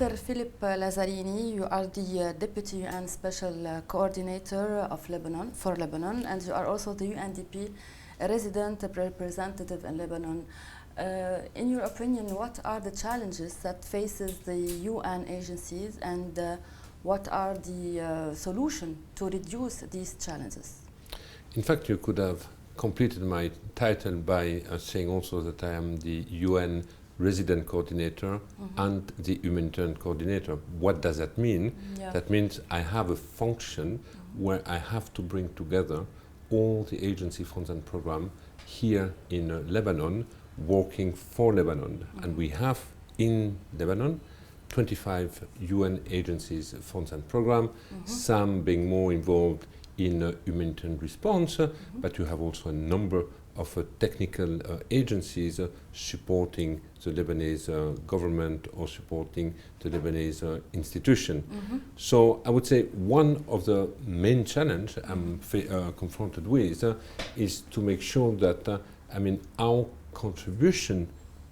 Mr. Fيليب Lازاريني, you are the Deputy UN Special Coordinator of Lebanon for Lebanon, and you are also the UNDP resident representative in Lebanon. In your opinion, what are the challenges that faces the UN agencies, and what are the solutions to reduce these challenges? In fact, you could have completed my title by saying also that I am the UN resident coordinator and the humanitarian coordinator. What does that mean? Yeah. That means I have a function where I have to bring together all the agency funds and programs here in Lebanon, working for Lebanon. And we have in Lebanon 25 UN agencies, funds and programs, some being more involved in humanitarian response, but you have also a number of technical agencies supporting the Lebanese government or supporting the Lebanese institution. So I would say one of the main challenges I'm confronted with is to make sure that our contribution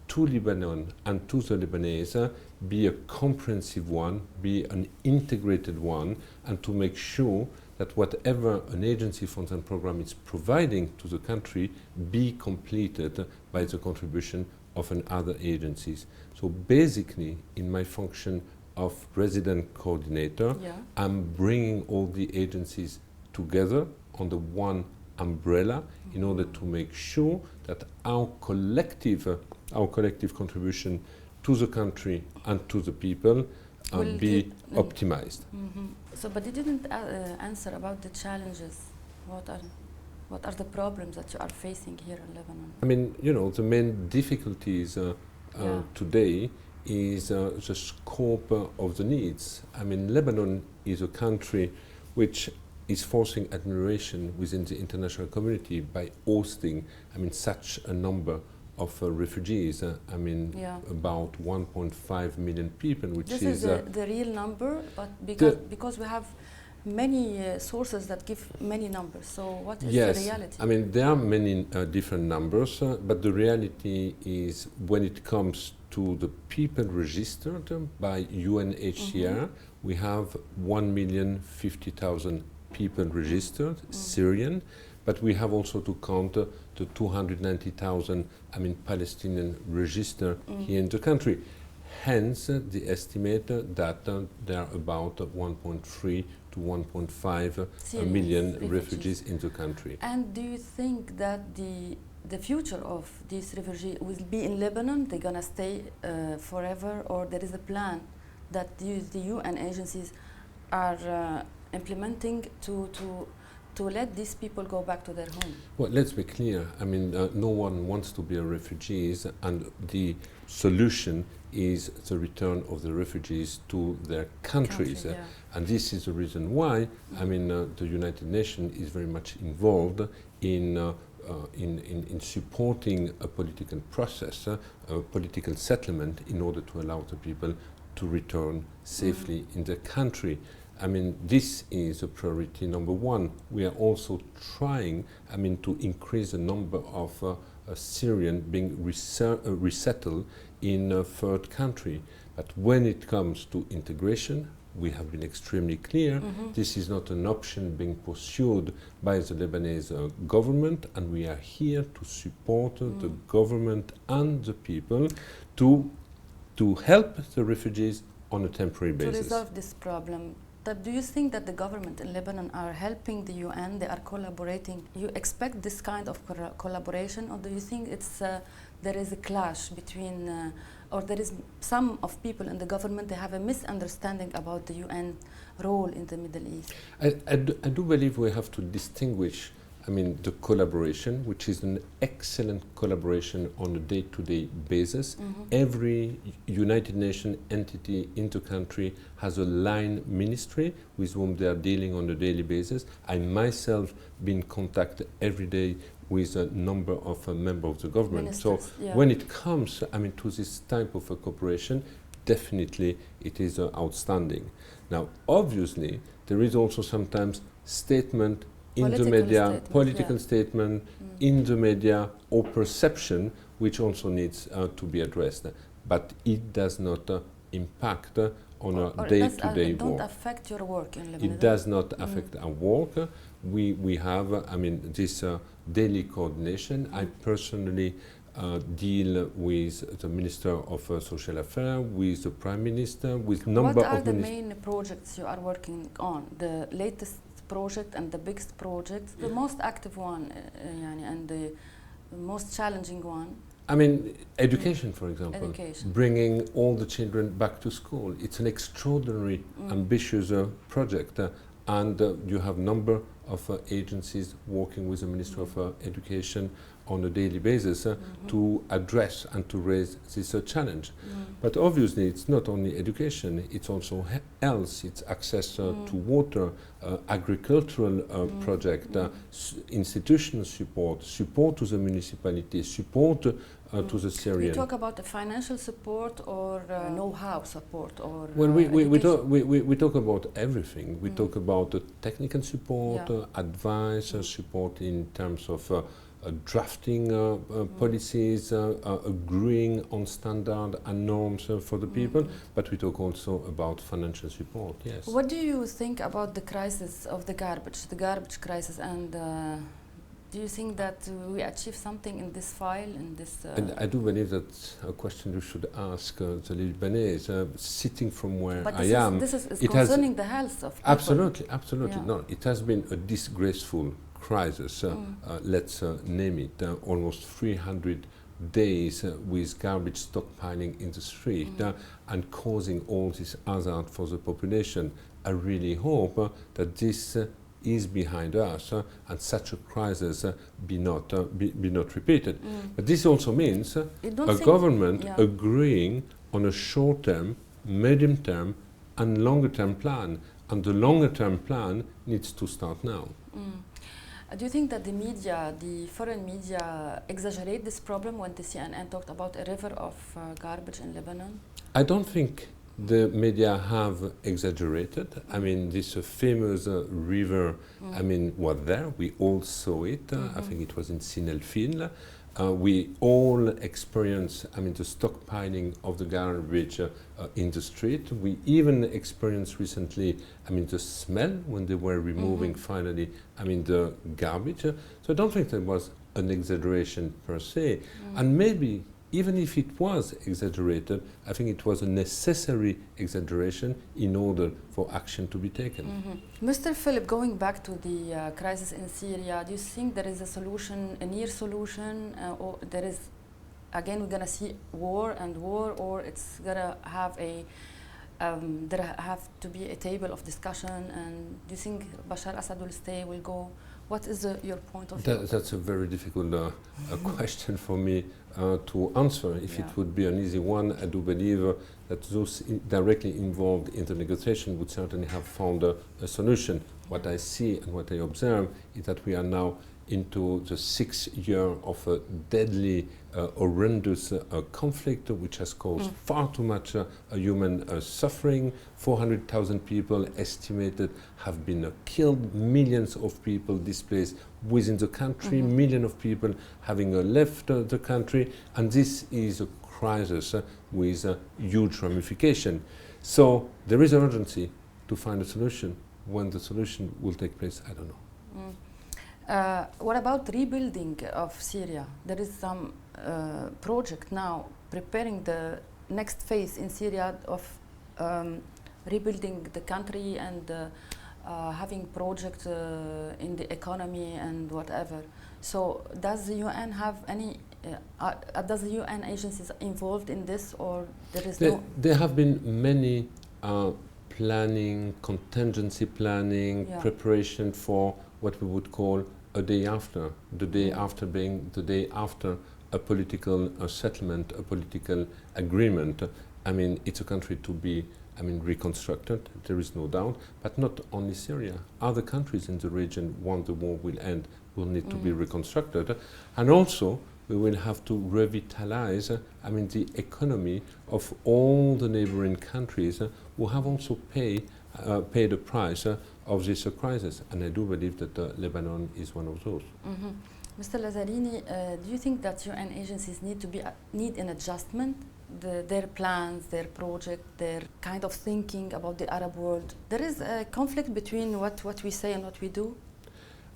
to Lebanon and to the Lebanese be a comprehensive one, be an integrated one, and to make sure that whatever an agency funds and program is providing to the country be completed by the contribution of other agencies. So basically, in my function of resident coordinator, I'm bringing all the agencies together under one umbrella in order to make sure that our collective contribution to the country and to the people be optimized. So, but you didn't answer about the challenges. What are the problems that you are facing here in Lebanon? I mean, the main difficulties today is the scope of the needs. I mean, Lebanon is a country which is forcing admiration within the international community by hosting, such a number of refugees. About 1.5 million people, which this is the real number, but because we have many sources that give many numbers. So what is the reality? I mean, there are many different numbers, but the reality is when it comes to the people registered by UNHCR, we have 1,050,000 people registered, Syrian, but we have also to count the 290,000 Palestinian registered here in the country. Hence, the estimate that there are about 1.3 to 1.5 million refugees in the country. And do you think that the future of these refugees will be in Lebanon? They're gonna stay forever, or there is a plan that the UN agencies are implementing to let these people go back to their home? Well, let's be clear. I mean, no one wants to be a refugee, and the solution is the return of the refugees to their countries. And this is the reason why, the United Nations is very much involved in supporting a political process, a political settlement, in order to allow the people to return safely in the country. I mean, this is a priority number one. We are also trying, to increase the number of Syrians being resettled in a third country. But when it comes to integration, we have been extremely clear. This is not an option being pursued by the Lebanese government, and we are here to support the government and the people to help the refugees on a temporary basis. To resolve this problem, do you think that the government in Lebanon are helping the UN? They are collaborating. You expect this kind of collaboration, or do you think there is a clash between, or there is some of people in the government, they have a misunderstanding about the UN role in the Middle East? I do believe we have to distinguish the collaboration, which is an excellent collaboration on a day-to-day basis. Every United Nations entity in the country has a line ministry with whom they are dealing on a daily basis. I myself been in contact every day with a number of members of the government. Ministers, so when it comes to this type of a cooperation, definitely it is outstanding. Now, obviously, there is also sometimes statement in the media, political statement in the media, or perception, which also needs to be addressed. But it does not impact on Or a it day-to-day don't work. affect your work in Lebanon? It does not affect our work. We have, this daily coordination. I personally deal with the Minister of Social Affairs, with the Prime Minister, with number What are of the main projects you are working on? The latest project and the biggest project, the most active one, and the most challenging one? Education, for example. Education. Bringing all the children back to school. It's an extraordinary, ambitious project. And you have number of agencies working with the Ministry of Education on a daily basis to address and to raise this challenge. But obviously it's not only education, it's also health, it's access to water, agricultural project, institutional support to the municipality, support to the Syrian. You talk about the financial support or know-how support or well, we talk about everything. We talk about technical support, advice, support in terms of drafting policies, agreeing on standard and norms for the people, but we talk also about financial support, yes. What do you think about the crisis of the garbage crisis, and do you think that we achieve something in this file, in this? And I do believe that's a question you should ask the Lebanese. Sitting from where but I am, this is concerning the health of people. Absolutely. Yeah. No, it has been a disgraceful crisis. Let's name it. Almost 300 days with garbage stockpiling in the street and causing all this hazard for the population. I really hope that this is behind us and such a crisis be not repeated. But this also means a government agreeing on a short-term, medium-term and longer-term plan. And the longer-term plan needs to start now. Do you think that the media, the foreign media, exaggerate this problem when the CNN talked about a river of garbage in Lebanon? I don't think the media have exaggerated. This famous river, was there. We all saw it. I think it was in Sin El Fil. We all experienced, the stockpiling of the garbage in the street. We even experienced recently, the smell when they were removing finally, the garbage. So I don't think there was an exaggeration per se. And maybe, even if it was exaggerated, I think it was a necessary exaggeration in order for action to be taken. Mr. Philip, going back to the crisis in Syria, do you think there is a solution, a near solution, or there is, again, we're going to see war, or it's going to have there have to be a table of discussion, and do you think Bashar Assad will stay, will go? What is your point of view? That's a very difficult question for me to answer. If it would be an easy one, I do believe that those directly involved in the negotiation would certainly have found a solution. What I see and what I observe is that we are now into the 6th year of a deadly, horrendous conflict which has caused far too much human suffering. 400,000 people estimated have been killed, millions of people displaced within the country, millions of people having left the country, and this is a crisis with huge ramification. So there is urgency to find a solution. When the solution will take place, I don't know. What about rebuilding of Syria? There is some project now preparing the next phase in Syria of rebuilding the country and having projects in the economy and whatever. So does the UN have any, does the UN agencies involved in this, or there is no? There have been many planning, contingency planning, preparation for what we would call a day after, the day after being the day after a political settlement, a political agreement. I mean, it's a country to be, reconstructed, there is no doubt, but not only Syria. Other countries in the region, once the war will end, will need to be reconstructed. And also, we will have to revitalize, the economy of all the neighboring countries who have also paid the price of this crisis. And I do believe that Lebanon is one of those. Mr. Lazzarini, do you think that UN agencies need an adjustment their plans, their project, their kind of thinking about the Arab world. There is a conflict between what we say and what we do.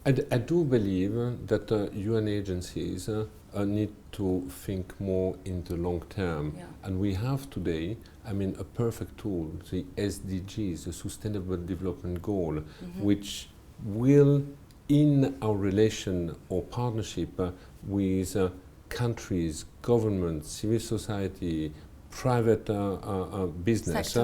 I do believe that UN agencies need to think more in the long term. Yeah. And we have today, a perfect tool, the SDGs, the Sustainable Development Goal, which will, in our relation or partnership with countries, governments, civil society, private business,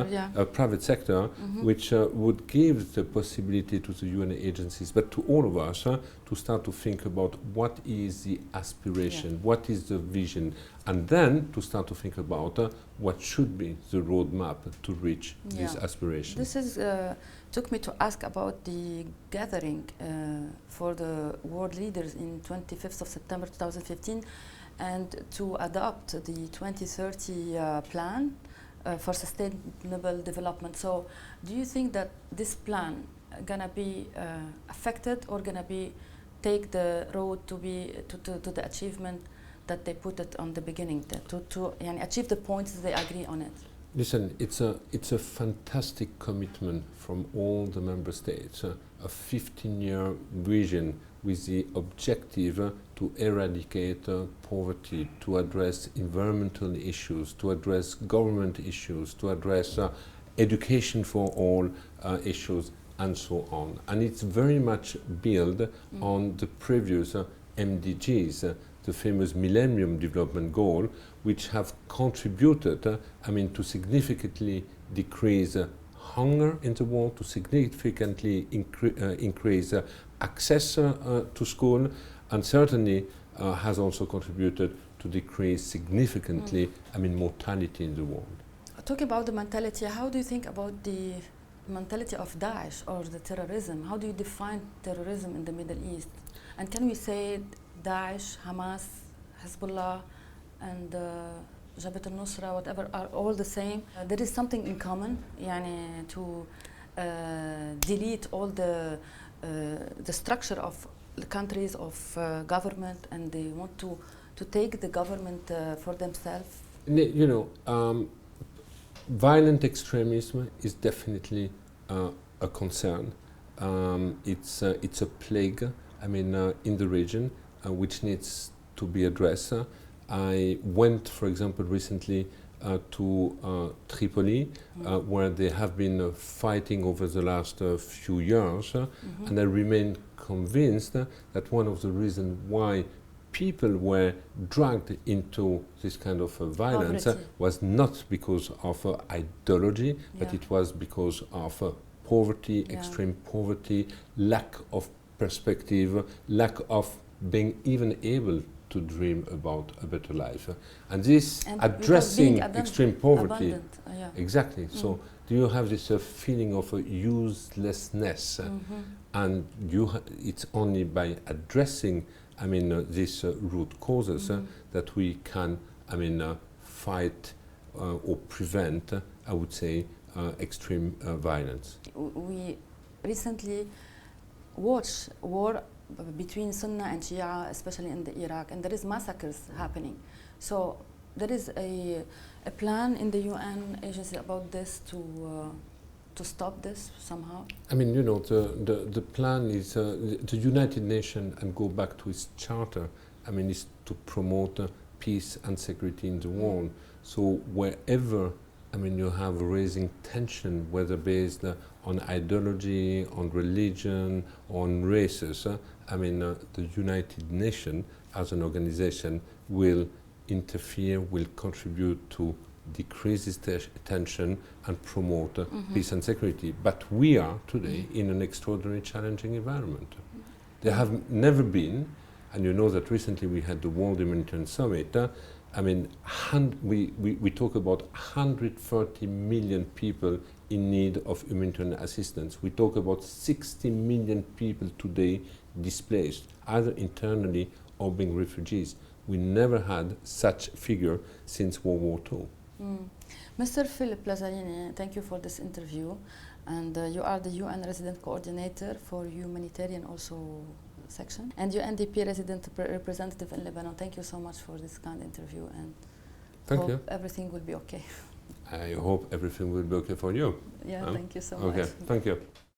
private sector, which would give the possibility to the UN agencies, but to all of us, to start to think about what is the aspiration, what is the vision, and then to start to think about what should be the roadmap to reach this aspiration. This is took me to ask about the gathering for the world leaders in 25th of September 2015, and to adopt the 2030 plan for sustainable development. So do you think that this plan gonna be affected or gonna be take the road to the achievement that they put it on the beginning, to achieve the points they agree on it? Listen, it's a fantastic commitment from all the member states, a 15-year vision with the objective to eradicate poverty, to address environmental issues, to address government issues, to address education for all issues, and so on. And it's very much built on the previous MDGs, the famous Millennium Development Goal, which have contributed, to significantly decrease hunger in the world, to significantly increase access to school, and certainly has also contributed to decrease significantly, mortality in the world. Talking about the mentality, how do you think about the mentality of Daesh or the terrorism? How do you define terrorism in the Middle East? And can we say Daesh, Hamas, Hezbollah, and Jabhat al-Nusra, whatever, are all the same? There is something in common, to delete all the structure of the countries of government, and they want to take the government for themselves. Violent extremism is definitely a concern. It's a plague, in the region, which needs to be addressed. I went, for example, recently to Tripoli, where they have been fighting over the last few years, and I remain convinced that one of the reasons why people were dragged into this kind of violence was not because of ideology, but it was because of poverty, extreme poverty, lack of perspective, lack of being even able to dream about a better life. And this addressing extreme poverty, exactly. So do you have this feeling of uselessness? And it's only by addressing these root causes that we can fight or prevent, I would say, extreme violence. We recently watched war between Sunni and Shia, especially in the Iraq, and there is massacres happening. So there is a plan in the UN agency about this to stop this somehow? The plan is the United Nations, and go back to its charter, is to promote peace and security in the world. So wherever you have raising tension, whether based on ideology, on religion, on races, the United Nations as an organization will interfere, will contribute to decrease this tension and promote peace and security. But we are today in an extraordinarily challenging environment. There have never been, and you know that recently we had the World Humanitarian Summit, we talk about 130 million people in need of humanitarian assistance. We talk about 60 million people today displaced, either internally or being refugees. We never had such figure since World War II. Mr. Filipp Lazarieni, thank you for this interview. And you are the UN Resident Coordinator for Humanitarian also section, and UNDP Resident Representative in Lebanon. Thank you so much for this kind interview. And Thank hope you. everything will be okay. I hope everything will be okay for you. Yeah, thank you so Okay, much. thank you.